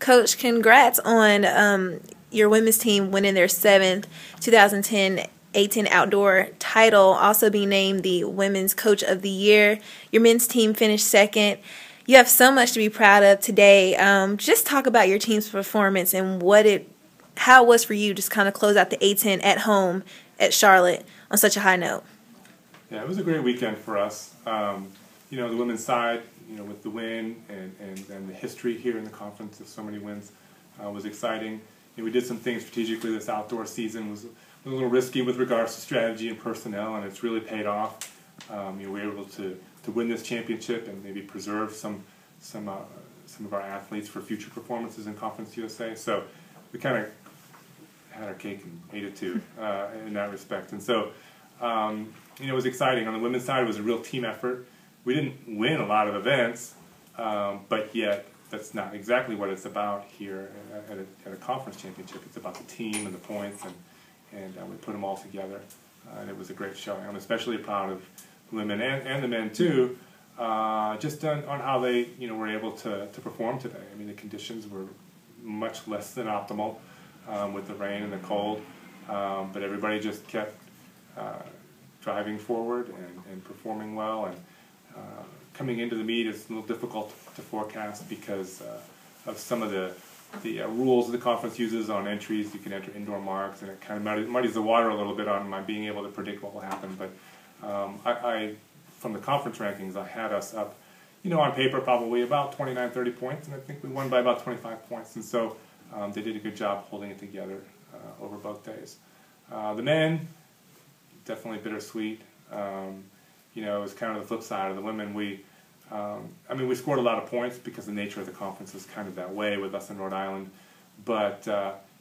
Coach, congrats on your women's team winning their 7th 2010 A10 Outdoor title, also being named the Women's Coach of the Year. Your men's team finished 2nd. You have so much to be proud of today. Just talk about your team's performance and how it was for you just kind of close out the A10 at home at Charlotte on such a high note. Yeah, it was a great weekend for us. The women's side, with the win and the history here in the conference of so many wins was exciting. We did some things strategically. This outdoor season was a little risky with regards to strategy and personnel, and it's really paid off. We were able to win this championship and maybe preserve some of our athletes for future performances in Conference USA. So we kind of had our cake and ate it too in that respect. And so it was exciting. On the women's side, it was a real team effort. We didn't win a lot of events, but yet that's not exactly what it's about here at a conference championship. It's about the team and the points, and we put them all together, and it was a great showing. I'm especially proud of the women and the men too, just on how they were able to perform today. I mean, the conditions were much less than optimal with the rain and the cold, but everybody just kept driving forward and performing well. And coming into the meet is a little difficult to forecast because of some of the rules the conference uses on entries. You can enter indoor marks, and it kind of muddies the water a little bit on my being able to predict what will happen. But from the conference rankings, I had us up, on paper probably about 29, 30 points, and I think we won by about 25 points. And so they did a good job holding it together over both days. The men, definitely bittersweet. It was kind of the flip side of the women. We scored a lot of points because the nature of the conference is kind of that way with us in Rhode Island. But,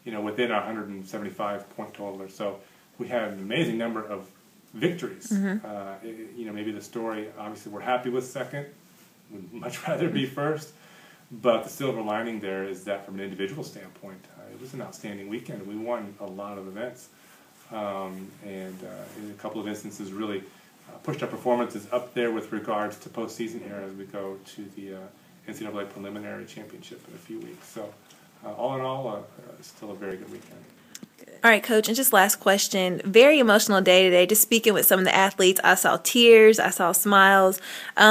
within our 175 point total or so, we had an amazing number of victories. Mm-hmm. Maybe the story, obviously we're happy with 2nd. We'd much rather be 1st. But the silver lining there is that from an individual standpoint, it was an outstanding weekend. We won a lot of events. And in a couple of instances really pushed our performances up there with regards to postseason here as we go to the NCAA preliminary championship in a few weeks. So all in all, still a very good weekend. All right, Coach, and just last question. Very emotional day today. Just speaking with some of the athletes, I saw tears, I saw smiles.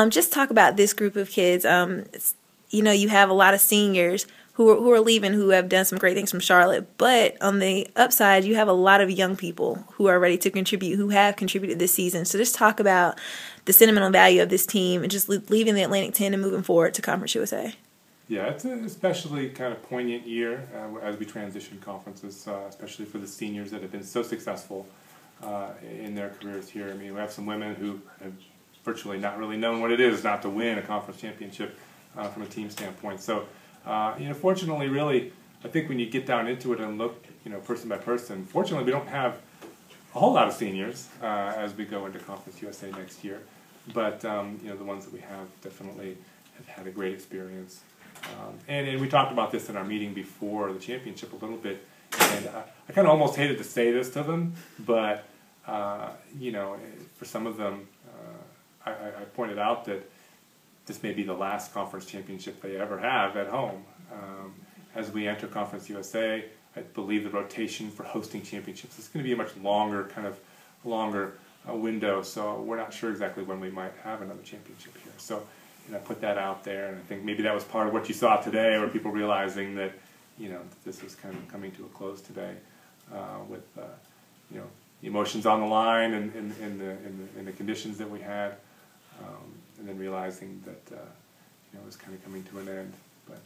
Just talk about this group of kids. You have a lot of seniors who are leaving, who have done some great things from Charlotte. But on the upside, you have a lot of young people who are ready to contribute, who have contributed this season. So just talk about the sentimental value of this team and just leaving the Atlantic 10 and moving forward to Conference USA. Yeah, it's an especially kind of poignant year as we transition conferences, especially for the seniors that have been so successful in their careers here. I mean, we have some women who have virtually not really known what it is not to win a conference championship from a team standpoint. So, fortunately, really, I think when you get down into it and look, person by person, fortunately, we don't have a whole lot of seniors as we go into Conference USA next year. But, the ones that we have definitely have had a great experience. And we talked about this in our meeting before the championship a little bit, and I kind of almost hated to say this to them, but, for some of them, I pointed out that this may be the last conference championship they ever have at home. As we enter Conference USA, I believe the rotation for hosting championships is going to be a much longer window, so we're not sure exactly when we might have another championship here. So, I put that out there, and I think maybe that was part of what you saw today, or people realizing that, this was kind of coming to a close today with, the emotions on the line and in the conditions that we had. And then realizing that it was kind of coming to an end, but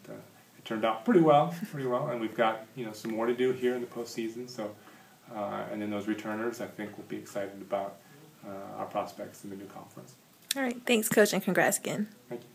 it turned out pretty well, and we've got some more to do here in the postseason. So, and then those returners, I think, will be excited about our prospects in the new conference. All right, thanks, Coach, and congrats again. Thank you.